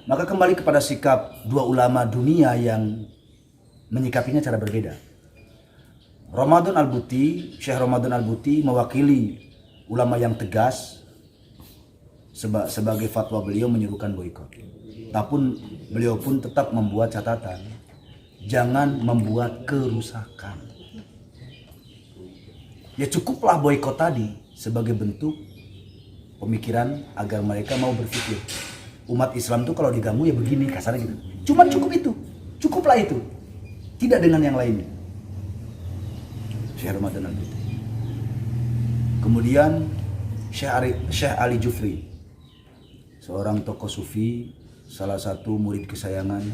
Maka kembali kepada sikap dua ulama dunia yang menyikapinya cara berbeda. Ramadan Al-Buti, Syekh Ramadan Al-Buti mewakili ulama yang tegas sebagai fatwa beliau menyerukan boikot. Tapi beliau pun tetap membuat catatan, jangan membuat kerusakan. Ya cukuplah boikot tadi sebagai bentuk pemikiran agar mereka mau berpikir. Umat Islam tuh kalau diganggu ya begini, kasarnya gitu. Cuman cukup itu, cukuplah itu. Tidak dengan yang lainnya. Syekh Ramadan Al-Buti. Kemudian Syekh Ali Jufri, seorang tokoh sufi, salah satu murid kesayangan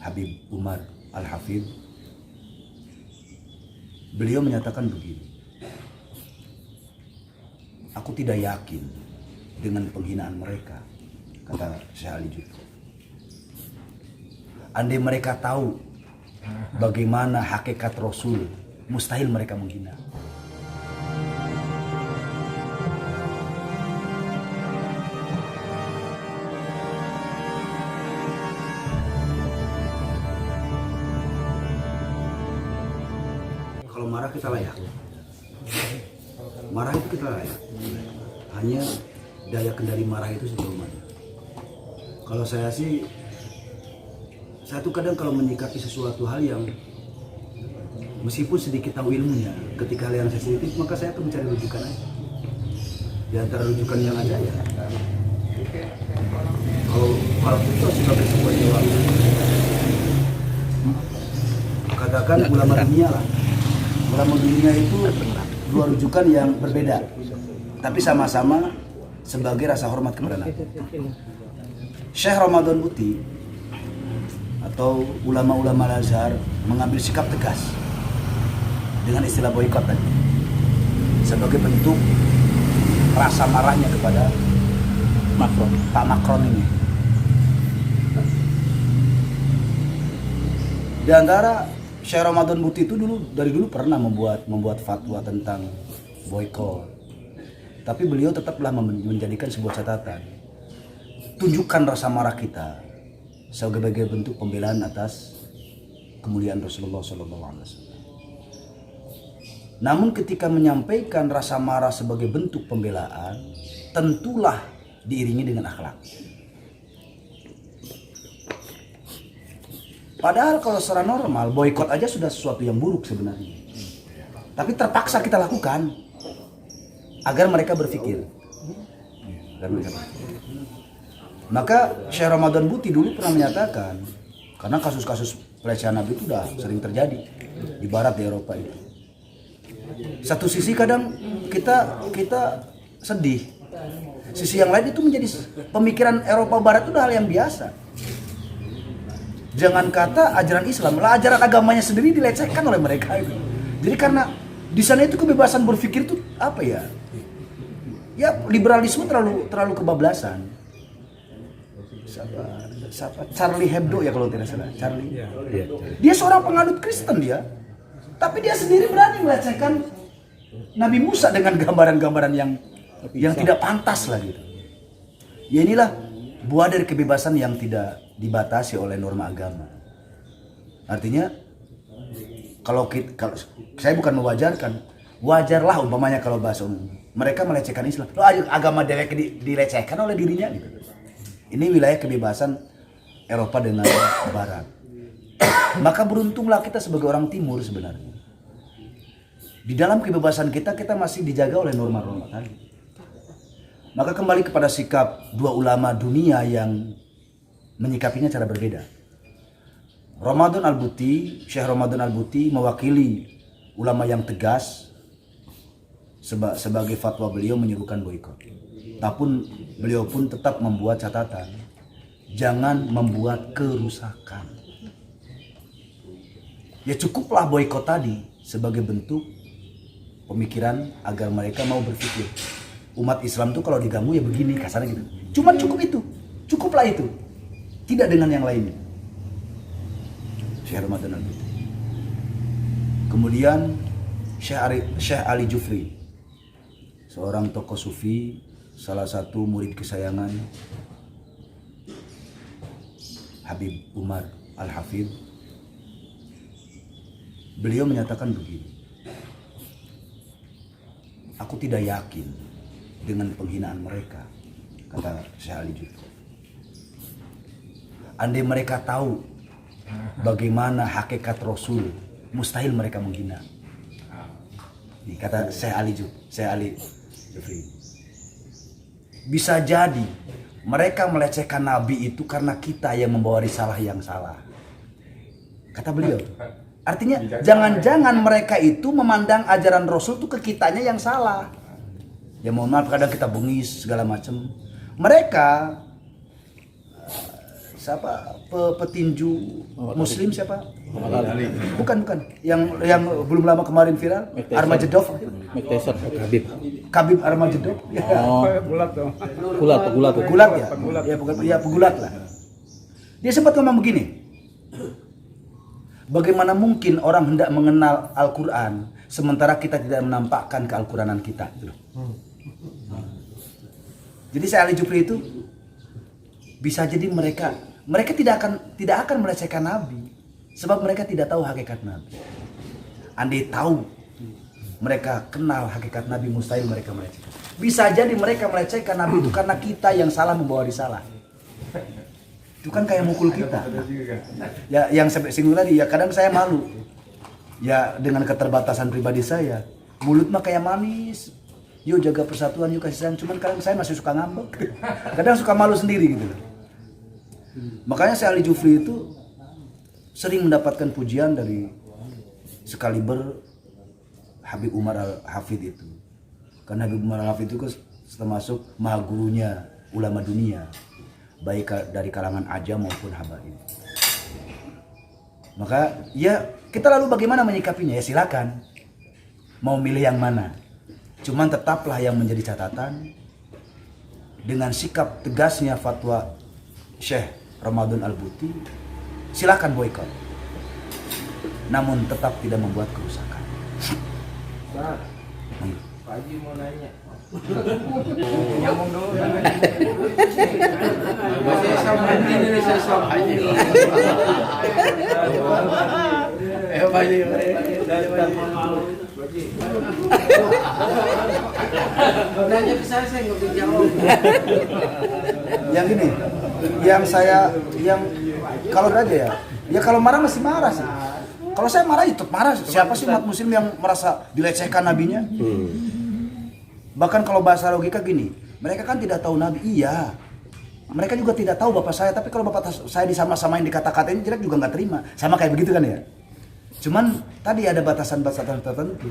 Habib Umar Al-Hafidh. Beliau menyatakan begini, aku tidak yakin dengan penghinaan mereka, kata Syekh Ali Jufri. Andai mereka tahu bagaimana hakikat Rasul, mustahil mereka menghina. Kalau marah kita layak. Marah itu kita layak. Hanya daya kendali marah itu sejauh mana. Kalau saya sih, saya tuh kadang kalau menyikapi sesuatu hal yang meskipun sedikit tahu ilmunya, ketika hal yang sensitif, maka saya akan mencari rujukan aja. Di antara rujukan yang ada ya, kalau itu sebagai sebuah jawaban, katakan ulama dunia lah. Ulama dunia itu dua rujukan yang berbeda, tapi sama-sama sebagai rasa hormat kepada Nabi. Syekh Ramadan Buti atau ulama-ulama Al-Azhar mengambil sikap tegas dengan istilah boikot tadi sebagai bentuk rasa marahnya kepada Pak Macron ini. Di antara Syekh Ramadan Buti itu dari dulu pernah membuat fatwa tentang boikot. Tapi beliau tetaplah menjadikan sebuah catatan. Tunjukkan rasa marah kita sebagai bentuk pembelaan atas kemuliaan Rasulullah SAW. Namun ketika menyampaikan rasa marah sebagai bentuk pembelaan, tentulah diiringi dengan akhlak. Padahal kalau secara normal, boikot aja sudah sesuatu yang buruk sebenarnya. Tapi terpaksa kita lakukan agar mereka berpikir. Maka Syekh Ramadan Buti dulu pernah menyatakan, karena kasus-kasus pelecehan Nabi itu sudah sering terjadi di barat di Eropa itu. Satu sisi kadang kita sedih. Sisi yang lain itu menjadi pemikiran Eropa Barat itu udah hal yang biasa. Jangan kata ajaran Islam, lah ajaran agamanya sendiri dilecehkan oleh mereka itu. Jadi karena di sana itu kebebasan berpikir itu apa ya? Ya liberalisme terlalu kebablasan. Siapa? Charlie Hebdo ya kalau tidak salah. Charlie. Dia seorang penganut Kristen dia. Tapi dia sendiri berani melecehkan Nabi Musa dengan gambaran-gambaran yang tidak pantas lah gitu. Ya inilah buah dari kebebasan yang tidak dibatasi oleh norma agama. Artinya kalau saya bukan mewajarkan, wajarlah umpamanya kalau bahasa umum mereka melecehkan Islam. Loh, agama dilecehkan oleh dirinya gitu. Ini wilayah kebebasan Eropa dengan Barat. Maka beruntunglah kita sebagai orang Timur sebenarnya. Di dalam kebebasan kita masih dijaga oleh norma-norma tadi. Maka kembali kepada sikap dua ulama dunia yang menyikapinya cara berbeda. Ramadan Al-Buti, Syekh Ramadan Al-Buti mewakili ulama yang tegas sebagai fatwa beliau menyerukan boikot. Tapi beliau pun tetap membuat catatan, jangan membuat kerusakan. Ya cukuplah boikot tadi sebagai bentuk pemikiran agar mereka mau berpikir. Umat Islam tuh kalau diganggu ya begini, kasarnya gitu. Cuman cukup itu, cukuplah itu. Tidak dengan yang lainnya. Syekh Ramadan Al-Buti. Kemudian Syekh Ali Jufri, seorang tokoh sufi, salah satu murid kesayangan Habib Umar Al-Hafidh, beliau menyatakan begini, aku tidak yakin dengan penghinaan mereka, kata Syekh Ali Jufri. Andai mereka tahu bagaimana hakikat Rasul, mustahil mereka menghina. Ini kata Syekh Ali Jufri. Bisa jadi mereka melecehkan Nabi itu karena kita yang membawa risalah yang salah, kata beliau. Artinya jangan-jangan mereka itu memandang ajaran Rasul itu ke kitanya yang salah. Ya mohon maaf, kadang kita bengis segala macam. Mereka siapa petinju Muslim siapa? Bukan yang belum lama kemarin viral, Armagedov. Khabib Armagedov. Gulat ya. Ya pegulat lah. Dia sempat ngomong begini. Bagaimana mungkin orang hendak mengenal Al-Quran sementara kita tidak menampakkan ke-Al-Quranan kita? Jadi Syekh Ali Jufri itu bisa jadi mereka tidak akan melecehkan Nabi sebab mereka tidak tahu hakikat Nabi. Andai tahu mereka kenal hakikat Nabi, mustahil mereka melecehkan. Bisa jadi mereka melecehkan Nabi itu karena kita yang salah membawa risalah. Itu kan kayak mukul kita. Ya yang sampai singgung tadi, ya kadang saya malu. Ya dengan keterbatasan pribadi saya, mulut mah kayak manis. Yuk jaga persatuan, yuk kasih sayang. Cuman kadang saya masih suka ngambek. Kadang suka malu sendiri gitu. Makanya Syekh Ali Jufri itu sering mendapatkan pujian dari sekaliber Habib Umar Al-Hafidh itu. Karena Habib Umar Al-Hafidh itu termasuk maha gurunya ulama dunia, baik dari kalangan ajam maupun habaib. Maka ya kita lalu bagaimana menyikapinya? Ya silakan mau milih yang mana. Cuman tetaplah yang menjadi catatan, dengan sikap tegasnya fatwa Syekh Ramadan Al-Buti, silakan boikot. Namun tetap tidak membuat kerusakan. Pak Haji mau nanya. Nyambung dulu. Bahasa Indonesia sama Haji. Pak Haji. Nanya ke saya nggak bisa jawab. Yang ini, yang kalau aja ya kalau marah masih marah sih. Kalau saya marah itu marah. Siapa sih umat muslim yang merasa dilecehkan nabinya? Bahkan kalau bahasa logika gini, mereka kan tidak tahu nabi. Iya, mereka juga tidak tahu bapak saya. Tapi kalau bapak saya disama-samain dikata-katain jelek juga nggak terima. Sama kayak begitu kan ya. Cuman tadi ada batasan-batasan tertentu.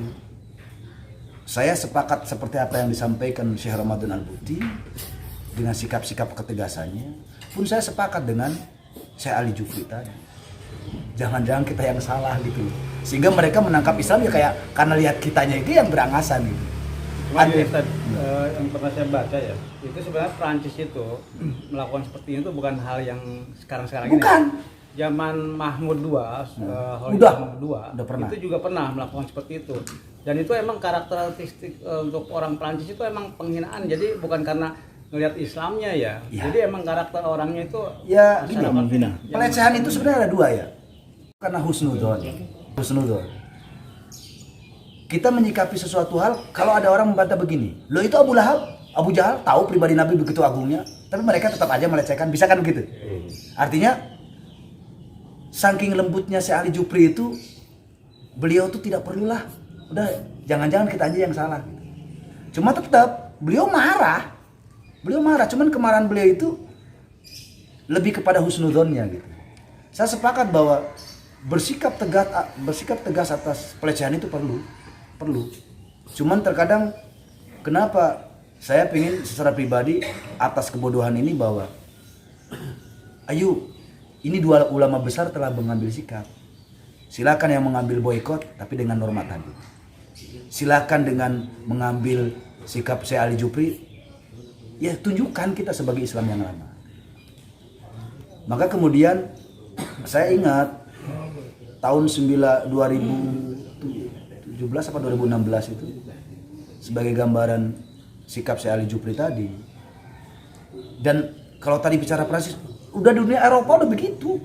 Saya sepakat seperti apa yang disampaikan Syekh Ramadan Al-Buti dengan sikap-sikap ketegasannya. Pun saya sepakat dengan Syekh Ali Jufri tadi. Jangan-jangan kita yang salah gitu. Sehingga mereka menangkap Islam ya kayak karena lihat kitanya itu yang berangasan gitu. Yang pernah saya baca ya, itu sebenarnya Prancis itu melakukan seperti itu bukan hal yang sekarang-sekarang ini. Bukan. Zaman Mahmud II, Udah pernah. itu juga pernah melakukan seperti itu. Dan itu emang karakteristik untuk orang Prancis itu emang penghinaan. Jadi bukan karena ngelihat Islamnya ya. Jadi emang karakter orangnya itu ya gini, menghina. Pelecehan itu sebenarnya ada dua ya. Karena husnudon. Kita menyikapi sesuatu hal, kalau ada orang membantah begini, lo itu Abu Lahab, Abu Jahal tahu pribadi Nabi begitu agungnya, tapi mereka tetap aja melecehkan, bisa kan begitu? Artinya saking lembutnya Syekh Ali Jufri itu, beliau tuh tidak perlulah, udah jangan-jangan kita aja yang salah. Cuma tetap beliau marah, cuman kemarahan beliau itu lebih kepada husnudonnya gitu. Saya sepakat bahwa bersikap tegas atas pelecehan itu perlu. Cuman terkadang kenapa saya pengen secara pribadi atas kebodohan ini bahwa ayo ini dua ulama besar telah mengambil sikap. Silakan yang mengambil boikot tapi dengan norma tadi. Silakan dengan mengambil sikap Syekh Ali Jufri, ya tunjukkan kita sebagai Islam yang lama. Maka kemudian saya ingat tahun 2017 atau 2016 itu sebagai gambaran sikap si Ali Jupri tadi. Dan kalau tadi bicara Prancis, udah dunia Eropa udah begitu.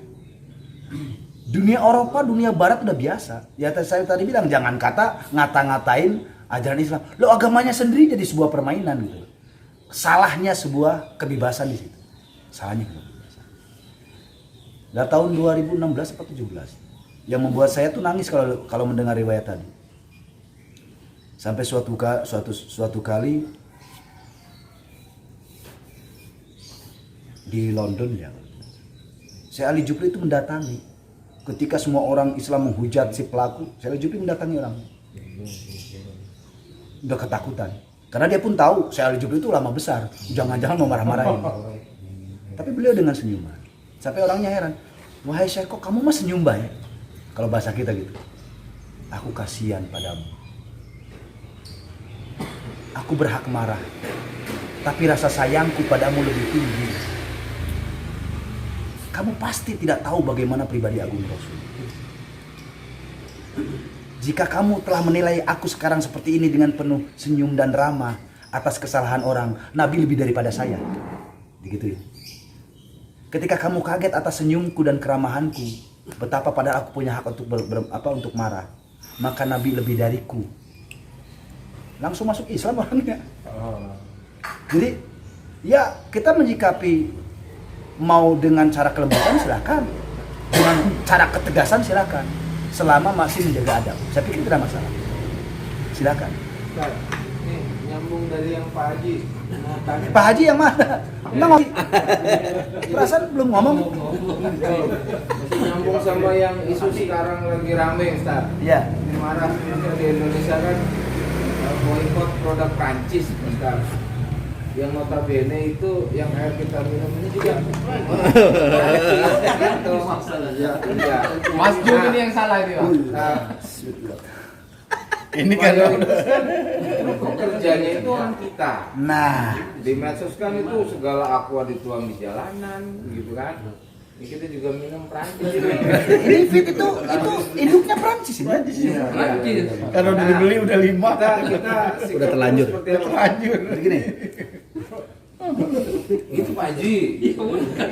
Dunia Eropa, dunia Barat udah biasa. Ya saya tadi bilang jangan ngata-ngatain ajaran Islam. Lo agamanya sendiri jadi sebuah permainan gitu. Salahnya sebuah kebebasan di situ. Salahnya kebebasan. Dah tahun 2016 atau 17 yang membuat saya tuh nangis kalau mendengar riwayat tadi. Sampai suatu kali di London ya, si Ali Jupri itu mendatangi. Ketika semua orang Islam menghujat si pelaku, si Ali Jupri mendatangi orang. Udah ketakutan. Karena dia pun tahu si Ali Jupri itu ulama besar, jangan-jangan mau marah-marahin. Tapi beliau dengan senyuman. Sampai orangnya heran, wahai Syekh, kok kamu mah senyum ya? Kalau bahasa kita gitu. Aku kasihan padamu. Aku berhak marah, tapi rasa sayangku padamu lebih tinggi. Kamu pasti tidak tahu bagaimana pribadi agung Rasul. Jika kamu telah menilai aku sekarang seperti ini dengan penuh senyum dan ramah atas kesalahan orang, Nabi lebih daripada saya. Begitu ya. Ketika kamu kaget atas senyumku dan keramahanku, betapa padahal aku punya hak untuk marah, maka Nabi lebih dariku. Langsung masuk Islam orangnya. Jadi ya kita menyikapi mau dengan cara kelembutan silakan, dengan cara ketegasan silakan, selama masih menjaga adab. Saya pikir tidak masalah. Silakan. Ustaz, ini nyambung dari yang Pak Haji. Mau tanya. Pak Haji yang mana? Enggak ngomong. Perasaan belum ngomong. Masih nyambung sama yang isu sekarang lagi rame, Ustaz. Iya. Marah di Indonesia kan boikot produk Prancis, Ustaz. Yang notabene itu yang air kita minum ini juga gitu. Iya. Mas Jum ini yang salah ini, Pak. Ini kan kerjanya itu orang kita. nah, Di medsos kan itu segala aqua dituang di jalanan gitu kan. Ini kita juga minum Prancis. ini fit itu induknya Prancis ini. Prancis. Kalau udah dibeli udah 5. Kita Udah terlanjur. Terlanjur. Begini, Itu Pak Haji.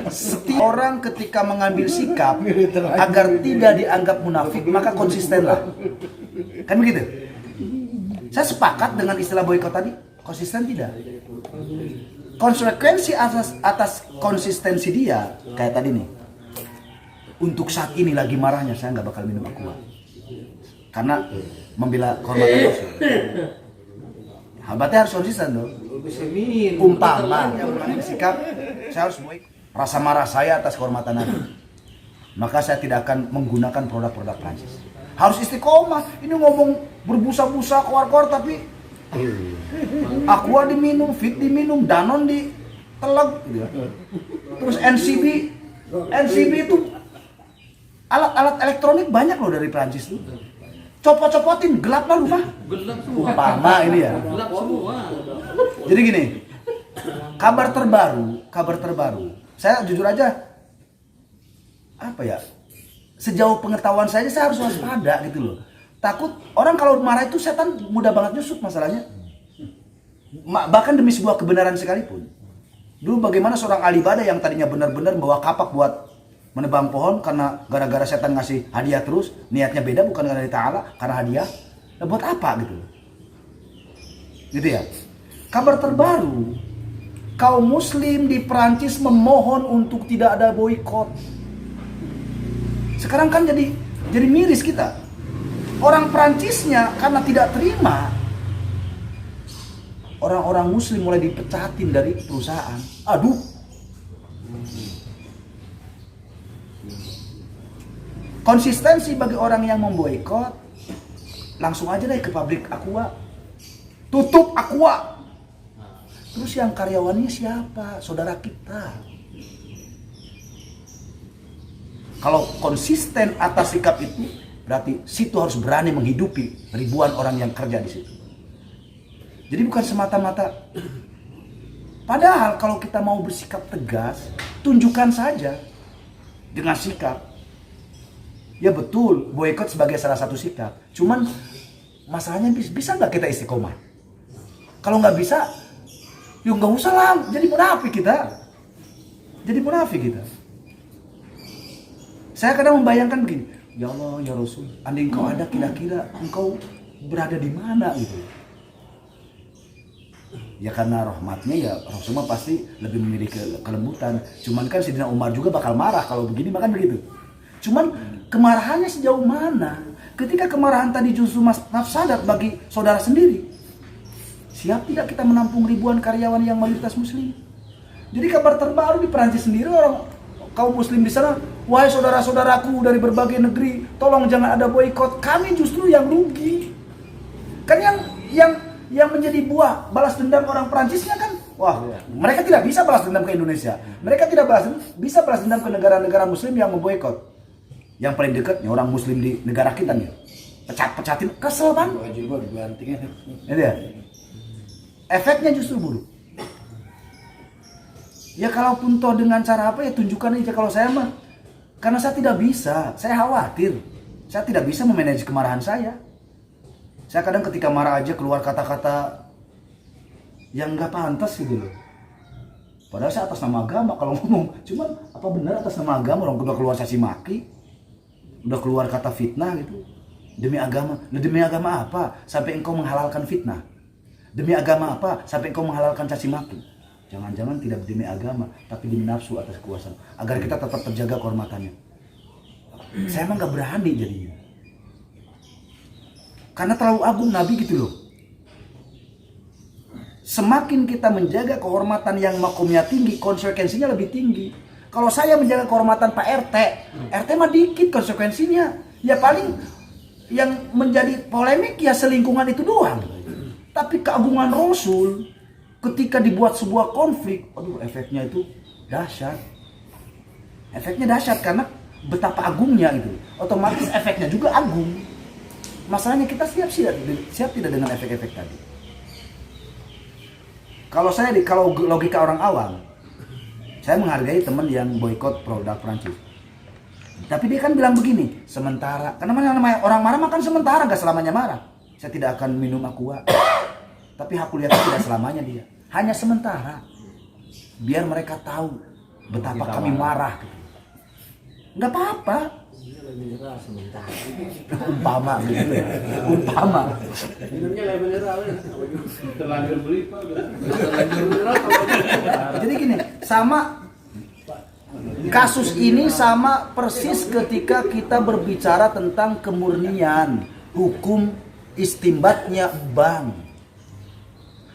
setiap orang ketika mengambil sikap agar tidak dianggap munafik, maka konsistenlah. Kan begitu? Saya sepakat dengan istilah boikot tadi, konsisten tidak. Konsekuensi atas konsistensi dia kayak tadi nih. Untuk saat ini lagi marahnya saya nggak bakal minum aqua karena membela kehormatan Rasul. Berarti harus konsisten dong. Bisa minum. Umpama yang mengambil sikap, saya harus boikot. Rasa marah saya atas kehormatan Nabi, maka saya tidak akan menggunakan produk-produk Prancis. Harus istiqomah. Ini ngomong berbusa-busa keluar-keluar tapi aqua diminum, fit diminum, Danon diteleg gitu ya. Terus NCB itu alat-alat elektronik banyak loh dari Prancis tuh. Copot-copotin, gelap lah rumah. Gelap semua. Umpama ini ya. Gelap semua. Jadi gini, kabar terbaru. Saya jujur aja, apa ya? Sejauh pengetahuan saya harus waspada gitu loh. Takut orang kalau marah itu setan mudah banget nyusup masalahnya. Bahkan demi sebuah kebenaran sekalipun. Dulu bagaimana seorang ahli ibadah yang tadinya benar-benar bawa kapak buat menebang pohon karena gara-gara setan ngasih hadiah terus, niatnya beda bukan karena dari Ta'ala, karena hadiah. Nah, buat apa gitu? Gitu ya. Kabar terbaru, kaum muslim di Perancis memohon untuk tidak ada boikot. Sekarang kan jadi miris kita. Orang Perancisnya karena tidak terima, orang-orang muslim mulai dipecatin dari perusahaan. Aduh. Konsistensi bagi orang yang memboikot, langsung aja deh ke pabrik aqua. Tutup aqua. Terus yang karyawannya siapa? Saudara kita. Kalau konsisten atas sikap itu, berarti situ harus berani menghidupi ribuan orang yang kerja di situ. Jadi bukan semata-mata. Padahal kalau kita mau bersikap tegas, tunjukkan saja dengan sikap. Ya betul, boikot sebagai salah satu sikap. Cuman masalahnya bisa nggak kita istiqomah? Kalau nggak bisa, Yuk nggak usah lah, jadi munafik kita. Jadi munafik kita. Saya kadang membayangkan begini, ya Allah ya Rasul, andai engkau ada kira-kira engkau berada di mana gitu. Ya karena rahmatnya ya Rasulullah pasti lebih memiliki kelembutan. Cuman kan Sayyidina Umar juga bakal marah kalau begini, makan begitu. Cuman kemarahannya sejauh mana? Ketika kemarahan tadi justru mafsadat bagi saudara sendiri, siap tidak kita menampung ribuan karyawan yang mayoritas muslim? Jadi kabar terbaru di Perancis sendiri, orang kaum muslim di sana, wahai saudara-saudaraku dari berbagai negeri, tolong jangan ada boikot. Kami justru yang rugi. Kan yang menjadi buah balas dendam orang Perancisnya kan, wah mereka tidak bisa balas dendam ke Indonesia. Mereka tidak bisa balas dendam ke negara-negara muslim yang memboikot. Yang paling dekatnya orang muslim di negara kita nih, pecatin, kesel kan? Ini dia. Efeknya justru buruk. Ya kalaupun toh dengan cara apa ya tunjukkan aja. Kalau saya mah, karena saya tidak bisa, saya khawatir, saya tidak bisa memanage kemarahan saya. Saya kadang ketika marah aja keluar kata-kata yang nggak pantas gitu loh. Padahal saya atas nama agama kalau ngomong, cuman apa benar atas nama agama orang udah keluar caci maki, udah keluar kata fitnah gitu. Demi agama, demi agama apa? Sampai engkau menghalalkan fitnah. Demi agama apa? Sampai engkau menghalalkan caci maki. Jangan-jangan tidak demi agama, tapi demi nafsu atas kekuasaan. Agar kita tetap terjaga kehormatannya. Saya emang gak berani jadinya. Karena terlalu agung Nabi gitu loh. Semakin kita menjaga kehormatan yang makomnya tinggi, konsekuensinya lebih tinggi. Kalau saya menjaga kehormatan Pak RT mah dikit konsekuensinya. Ya paling yang menjadi polemik ya selingkungan itu doang. Tapi keagungan Rasul, ketika dibuat sebuah konflik, aduh efeknya itu dahsyat. Efeknya dahsyat karena betapa agungnya gitu. Otomatis efeknya juga agung. Masalahnya kita siap tidak dengan efek-efek tadi. Kalau logika orang awam, saya menghargai teman yang boikot produk Prancis. Tapi dia kan bilang begini, sementara, karena namanya orang marah makan sementara, gak selamanya marah. Saya tidak akan minum aqua. Tapi aku lihat tidak selamanya dia. Hanya sementara. Biar mereka tahu betapa kami marah. Nggak apa-apa. Umpama gitu ya. Umpama. Jadi gini, sama kasus ini sama persis ketika kita berbicara tentang kemurnian hukum istimbatnya bank.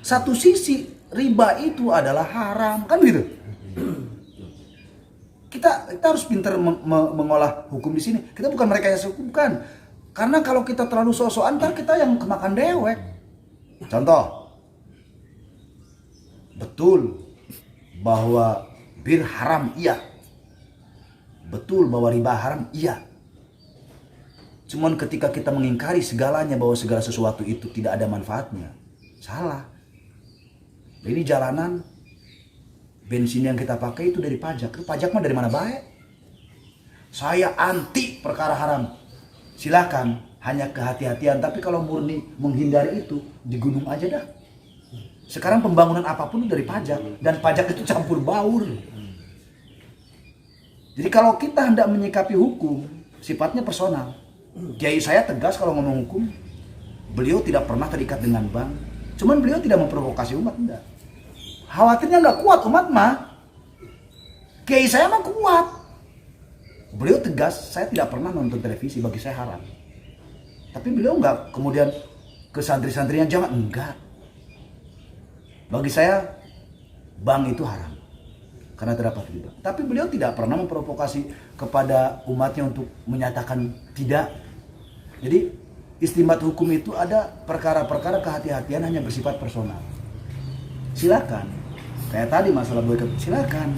Satu sisi riba itu adalah haram, kan gitu. Kita harus pintar mengolah hukum di sini. Kita bukan mereka yang hukumkan. Karena kalau kita terlalu sok-sokan, ntar kita yang kemakan dewek. Contoh, betul bahwa bir haram, iya. Betul bahwa riba haram, iya. Cuman ketika kita mengingkari segalanya, bahwa segala sesuatu itu tidak ada manfaatnya, salah. Jadi jalanan, bensin yang kita pakai itu dari pajak. Pajak mah dari mana baik? Saya anti perkara haram. Silakan, hanya kehati-hatian. Tapi kalau murni menghindari itu, di gunung aja dah. Sekarang pembangunan apapun dari pajak. Dan pajak itu campur baur. Jadi kalau kita hendak menyikapi hukum, sifatnya personal. Kiai saya tegas kalau ngomong hukum. Beliau tidak pernah terikat dengan bank. Cuman beliau tidak memprovokasi umat, enggak. Khawatirnya nggak kuat umat mah. Kiai saya mah kuat. Beliau tegas, saya tidak pernah nonton televisi, bagi saya haram. Tapi beliau nggak kemudian ke santri-santrinya jangan, enggak. Bagi saya bank itu haram karena terdapat riba. Tapi beliau tidak pernah memprovokasi kepada umatnya untuk menyatakan tidak. Jadi istimbat hukum itu ada perkara-perkara kehati-hatian hanya bersifat personal. Silakan. Kayak tadi masalah boikot, silakan.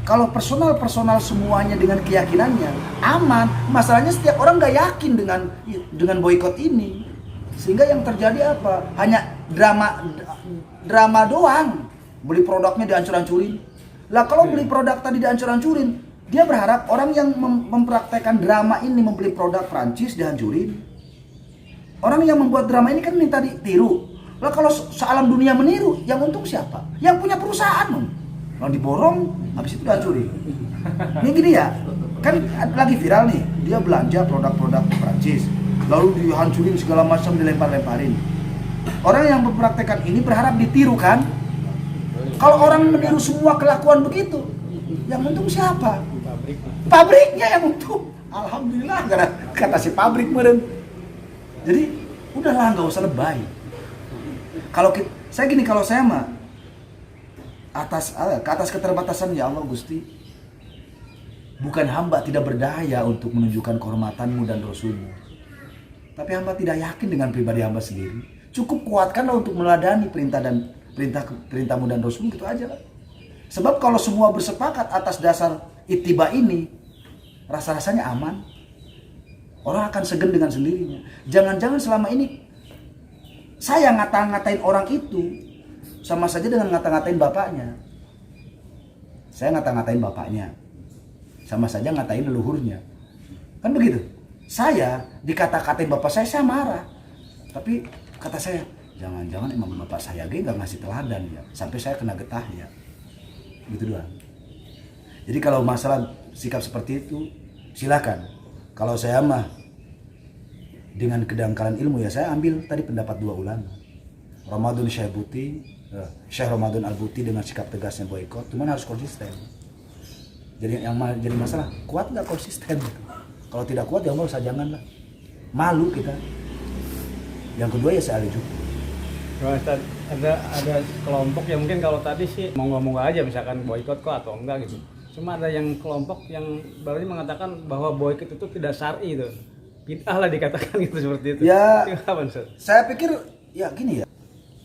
Kalau personal semuanya dengan keyakinannya aman. Masalahnya setiap orang nggak yakin dengan boikot ini, sehingga yang terjadi apa? Hanya drama doang. Beli produknya dihancur-hancurin. Lah kalau beli produk tadi dihancur-hancurin, dia berharap orang yang mempraktekkan drama ini membeli produk Prancis dihancurin. Orang yang membuat drama ini kan minta ditiru. Lah kalau sealam dunia meniru, yang untung siapa? Yang punya perusahaan. Kalau diborong, habis itu dihancurin. Ini gini ya, kan lagi viral nih, dia belanja produk-produk Prancis, lalu dihancurin segala macam, dilempar-lemparin. Orang yang mempraktekkan ini berharap ditiru kan? Kalau orang meniru semua kelakuan begitu, yang untung siapa? Pabriknya yang untung. Alhamdulillah kata si pabrik meren. Jadi udahlah, nggak usah lebay. Saya gini, kalau saya mah ke atas keterbatasan ya Allah Gusti, bukan hamba tidak berdaya untuk menunjukkan kehormatanmu dan Rasulmu, tapi hamba tidak yakin dengan pribadi hamba sendiri. Cukup kuatkanlah untuk meladani perintahmu dan Rasulmu, gitu aja lah. Sebab kalau semua bersepakat atas dasar ittiba ini, rasa-rasanya aman. Orang akan segan dengan sendirinya. Jangan-jangan selama ini saya ngata-ngatain orang itu sama saja dengan ngata-ngatain bapaknya. Saya ngata-ngatain bapaknya sama saja ngatain leluhurnya. Kan begitu. Saya dikata-katain bapak saya marah. Tapi kata saya, jangan-jangan emang bapak saya nggak ngasih teladan ya, sampai saya kena getah ya. Gitu doang. Jadi kalau masalah sikap seperti itu, silakan. Kalau saya mah dengan kedangkalan ilmu ya, saya ambil tadi pendapat dua ulama, Ramadan Syekh Ramadan Al-Buti dengan sikap tegasnya boykot, cuman harus konsisten. Jadi yang jadi masalah, kuat nggak konsisten? Kalau tidak kuat ya nggak usah, janganlah. Malu kita. Yang kedua ya saya juga. Ada kelompok yang mungkin kalau tadi sih monggo-monggo aja misalkan boykot kok atau enggak gitu. Cuma ada yang kelompok yang berarti mengatakan bahwa boykot itu tidak syar'i itu. Bid'ah lah dikatakan gitu, seperti itu. Ya, apa, saya pikir ya gini ya.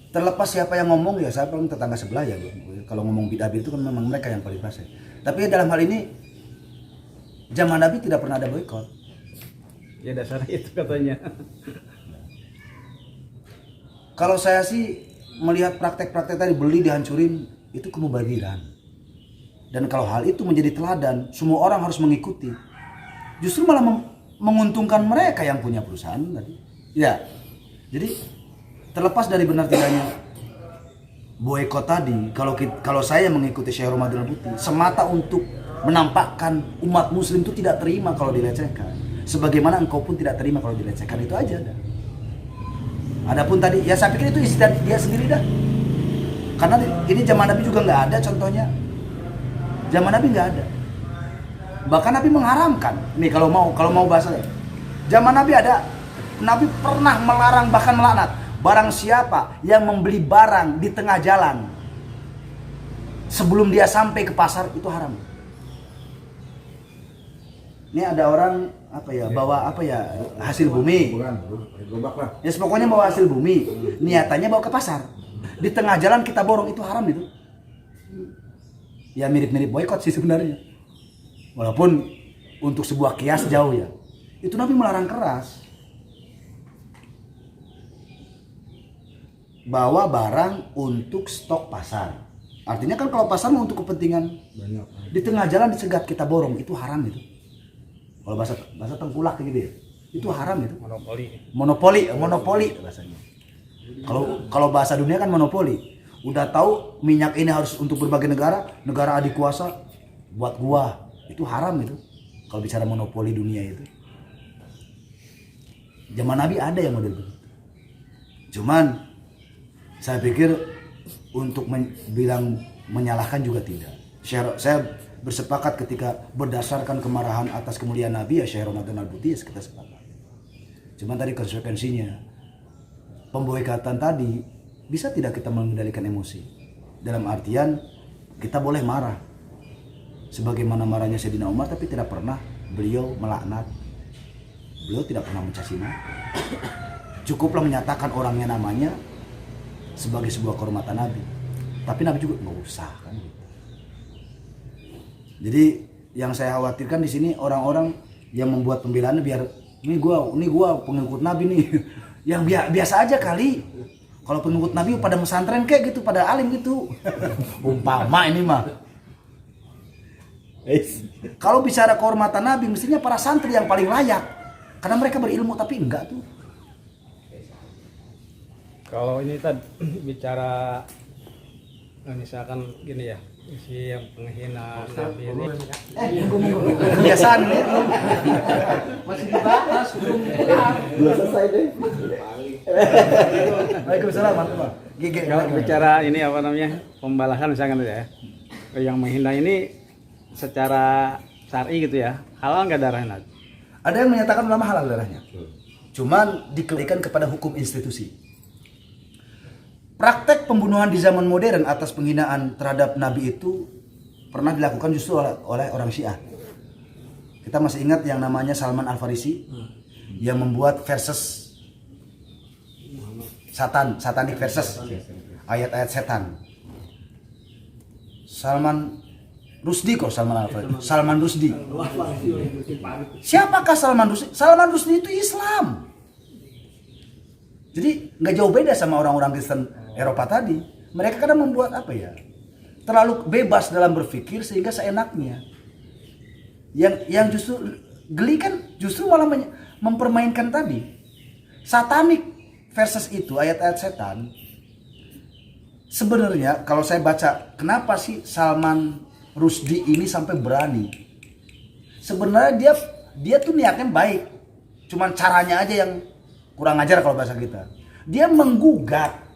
Terlepas siapa yang ngomong ya, saya paling tetangga sebelah ya. Kalau ngomong bid'ah itu kan memang mereka yang paling fasih. Tapi dalam hal ini zaman Nabi tidak pernah ada boykot. Ya dasarnya itu katanya. Kalau saya sih melihat praktek-praktek tadi, beli dihancurin, itu kemubaziran. Dan kalau hal itu menjadi teladan, semua orang harus mengikuti. Justru malah menguntungkan mereka yang punya perusahaan tadi. Ya. Jadi terlepas dari benar tidaknya boykot tadi, kalau saya mengikuti Syekh Ramadan Al-Buti semata untuk menampakkan umat muslim itu tidak terima kalau dilecehkan. Sebagaimana engkau pun tidak terima kalau dilecehkan, itu aja dah. Adapun tadi, ya saya pikir itu istilah dia sendiri dah. Karena ini zaman Nabi juga nggak ada contohnya. Zaman Nabi nggak ada. Bahkan Nabi mengharamkan. Nih kalau mau bahasanya. Zaman Nabi ada. Nabi pernah melarang, bahkan melaknat. Barang siapa yang membeli barang di tengah jalan sebelum dia sampai ke pasar, itu haram. Ini ada orang bawa hasil bumi. Ya pokoknya bawa hasil bumi, niatannya bawa ke pasar. Di tengah jalan kita borong, itu haram itu. Ya mirip-mirip boykot sih sebenarnya. Walaupun untuk sebuah kias jauh ya. Itu Nabi melarang keras. Bawa barang untuk stok pasar. Artinya kan kalau pasar mau untuk kepentingan banyak. Di tengah jalan dicegat kita borong, itu haram itu. Kalau bahasa tengkulak gitu ya, itu haram itu. Monopoli bahasanya. Kalau bahasa dunia kan monopoli. Udah tahu minyak ini harus untuk berbagai negara adik kuasa buat gua, itu haram itu. Kalau bicara monopoli dunia itu. Zaman Nabi ada yang model begitu. Cuman saya pikir untuk bilang menyalahkan juga tidak. Saya bersepakat ketika berdasarkan kemarahan atas kemuliaan Nabi ya Syekh Ramadan Al-Buti, ya kita sepakat. Cuman tadi konsekuensinya pemboikatan tadi bisa tidak kita mengendalikan emosi. Dalam artian kita boleh marah sebagaimana marahnya Sayyidina Umar, tapi tidak pernah beliau melaknat. Beliau tidak pernah mencaci maki. Cukuplah menyatakan orangnya namanya sebagai sebuah kehormatan Nabi. Tapi Nabi juga nggak usah kan gitu. Jadi yang saya khawatirkan di sini orang-orang yang membuat pembelaannya biar ini gua pengikut Nabi nih. Yang biasa aja kali. Kalau pengikut Nabi pada pesantren kayak gitu, pada alim gitu. Umpama ini mah. Kalau bicara kehormatan Nabi mestinya para santri yang paling layak. Karena mereka berilmu, tapi enggak tuh. Kalau ini tadi bicara misalkan gini ya, si yang penghina Nabi ini Kebiasaan ini. Masih dibahas belum kelar. Belum selesai deh. Waalaikumsalam, Pak. Gigi. kalau bicara ini apa namanya pembalasan misalkan ya, yang menghina ini secara syar'i gitu ya, halal nggak darahnya? Ada yang menyatakan ulama halal darahnya. Cuman dikembalikan kepada hukum institusi. Praktek pembunuhan di zaman modern atas penghinaan terhadap Nabi itu pernah dilakukan justru oleh orang Syiah. Kita masih ingat yang namanya Salman Al-Farisi yang membuat verses satanik verses, ayat-ayat setan. Salman Rusdi. Siapakah Salman Rusdi? Salman Rusdi itu Islam. Jadi nggak jauh beda sama orang-orang Kristen Eropa tadi. Mereka kadang membuat apa ya? Terlalu bebas dalam berpikir sehingga seenaknya. Yang justru geli kan justru malah mempermainkan tadi. Satanik verses itu ayat-ayat setan. Sebenarnya kalau saya baca, kenapa sih Salman Rusdi ini sampai berani? Sebenarnya dia tuh niatnya baik. Cuman caranya aja yang kurang ajar kalau bahasa kita. Dia menggugat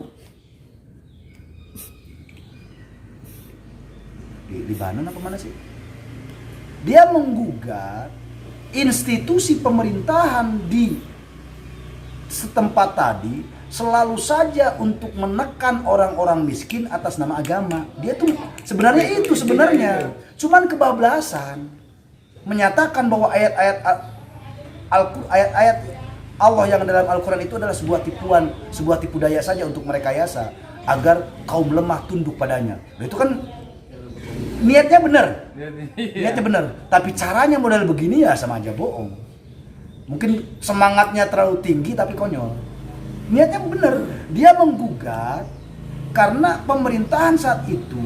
di Libanon apa mana sih? Dia menggugat institusi pemerintahan di setempat tadi selalu saja untuk menekan orang-orang miskin atas nama agama. Dia tuh sebenarnya cuman kebablasan menyatakan bahwa ayat-ayat Allah yang dalam Al-Quran itu adalah sebuah tipuan, sebuah tipu daya saja untuk merekayasa agar kaum lemah tunduk padanya. Nah, itu kan niatnya benar, tapi caranya model begini ya sama aja bohong. Mungkin semangatnya terlalu tinggi tapi konyol. Niatnya benar, dia menggugat karena pemerintahan saat itu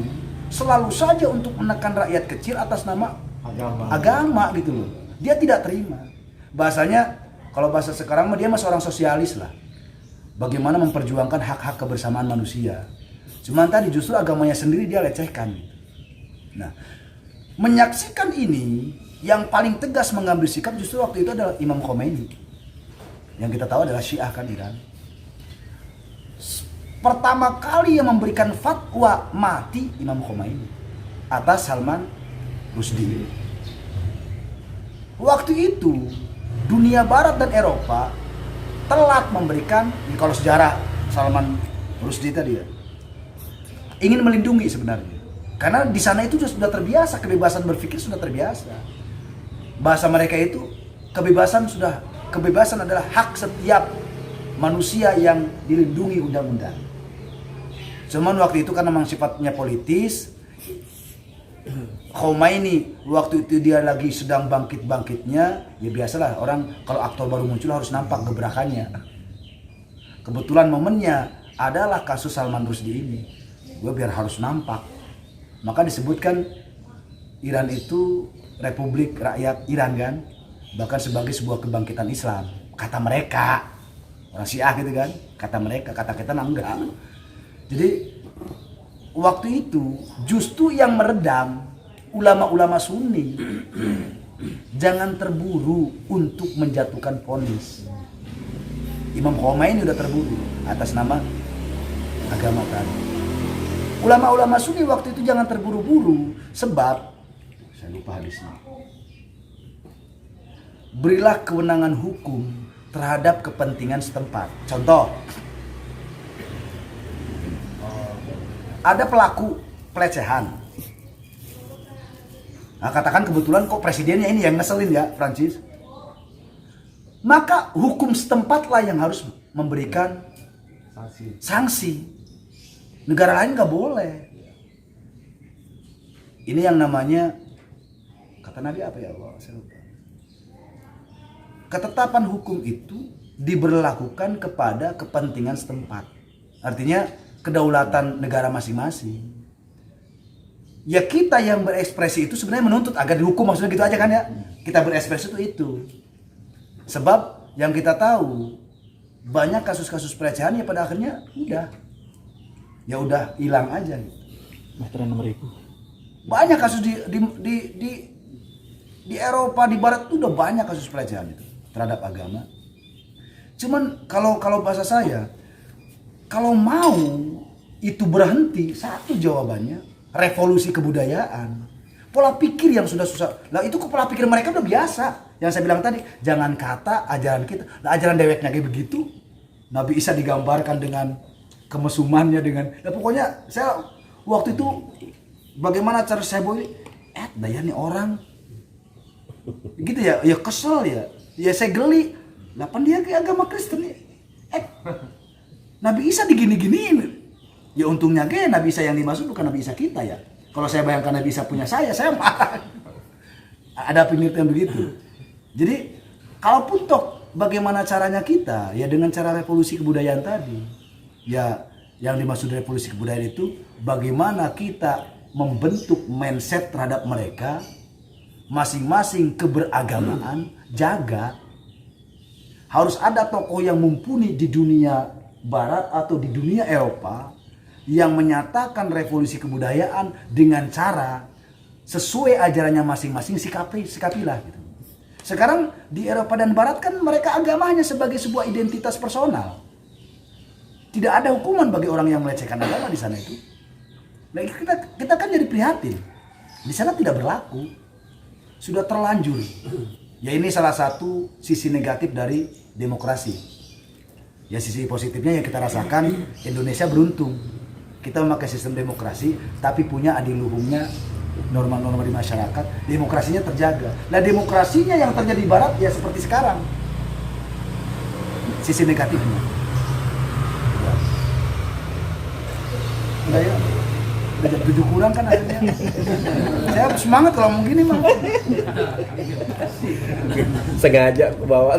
selalu saja untuk menekan rakyat kecil atas nama agama gitu loh. Dia tidak terima. Bahasanya kalau bahasa sekarang dia masih orang sosialis lah. Bagaimana memperjuangkan hak-hak kebersamaan manusia. Cuman tadi justru agamanya sendiri dia lecehkan. Nah, menyaksikan ini yang paling tegas mengambil sikap justru waktu itu adalah Imam Khomeini. Yang kita tahu adalah Syiah kan Iran. Pertama kali yang memberikan fatwa mati Imam Khomeini atas Salman Rusdi. Waktu itu dunia barat dan Eropa telat memberikan, kalau sejarah Salman Rusdi tadi ya, ingin melindungi sebenarnya. Karena di sana itu sudah terbiasa, kebebasan berpikir sudah terbiasa. Bahasa mereka itu kebebasan adalah hak setiap manusia yang dilindungi undang-undang. Cuman waktu itu karena memang sifatnya politis, Khomeini waktu itu dia lagi sedang bangkit-bangkitnya, ya biasalah orang kalau aktor baru muncul harus nampak gebrakannya. Kebetulan momennya adalah kasus Salman Rusdi ini. Gue biar harus nampak. Maka disebutkan Iran itu Republik Rakyat Iran kan, bahkan sebagai sebuah kebangkitan Islam. Kata mereka, orang Syiah gitu kan, kata mereka, kata kita enggak. Jadi waktu itu justru yang meredam ulama-ulama Sunni. Jangan terburu untuk menjatuhkan vonis. Imam Khomeini udah terburu atas nama agama tadi. Ulama-ulama Sunni waktu itu jangan terburu-buru, sebab saya lupa hadisnya. Berilah kewenangan hukum terhadap kepentingan setempat. Contoh, ada pelaku pelecehan. Nah, katakan kebetulan kok presidennya ini yang ngeselin ya, Prancis. Maka hukum setempatlah yang harus memberikan sanksi. Negara lain nggak boleh. Ini yang namanya, kata Nabi apa ya Allah? Saya lupa. Ketetapan hukum itu diberlakukan kepada kepentingan setempat. Artinya kedaulatan negara masing-masing. Ya kita yang berekspresi itu sebenarnya menuntut agar dihukum, maksudnya gitu aja kan ya. Kita berekspresi itu. Sebab yang kita tahu banyak kasus-kasus pelecehan ya pada akhirnya udah hilang aja. Meteran 6.000. Banyak kasus di Eropa, di Barat itu udah banyak kasus pelecehan itu terhadap agama. Cuman kalau bahasa saya, kalau mau itu berhenti, satu jawabannya revolusi kebudayaan. Pola pikir yang sudah susah. Lah itu pola pikir mereka udah biasa. Yang saya bilang tadi, jangan kata ajaran kita. Lah ajaran deweknya kayak begitu. Nabi Isa digambarkan dengan kemesumannya dengan. Nah pokoknya saya waktu itu bagaimana cara saya boy? Daya nih orang. Gitu ya, ya kesel ya. Ya saya geli. Lapan dia ke agama Kristen nih. Nabi Isa digini-giniin. Ya untungnya Nabi Isa yang dimaksud bukan Nabi Isa kita ya. Kalau saya bayangkan Nabi Isa punya saya marah. Ada pengertian begitu. Jadi, kalaupun toh bagaimana caranya kita, ya dengan cara revolusi kebudayaan tadi. Ya, yang dimaksud revolusi kebudayaan itu bagaimana kita membentuk mindset terhadap mereka, masing-masing keberagamaan, jaga. Harus ada tokoh yang mumpuni di dunia Barat atau di dunia Eropa yang menyatakan revolusi kebudayaan dengan cara sesuai ajarannya masing-masing, sikapilah gitu. Sekarang di Eropa dan Barat kan mereka agamanya sebagai sebuah identitas personal. Tidak ada hukuman bagi orang yang melecehkan agama di sana itu. Nah, kita kan jadi prihatin. Di sana tidak berlaku. Sudah terlanjur. Ya ini salah satu sisi negatif dari demokrasi. Ya sisi positifnya yang kita rasakan Indonesia beruntung. Kita memakai sistem demokrasi tapi punya adiluhungnya norma-norma di masyarakat, demokrasinya terjaga. Nah demokrasinya yang terjadi di Barat ya seperti sekarang. Sisi negatifnya. Udah ya, udah jam 7 kurang kan akhirnya. Saya semangat kalau ngomong gini mah. Sengaja bawa.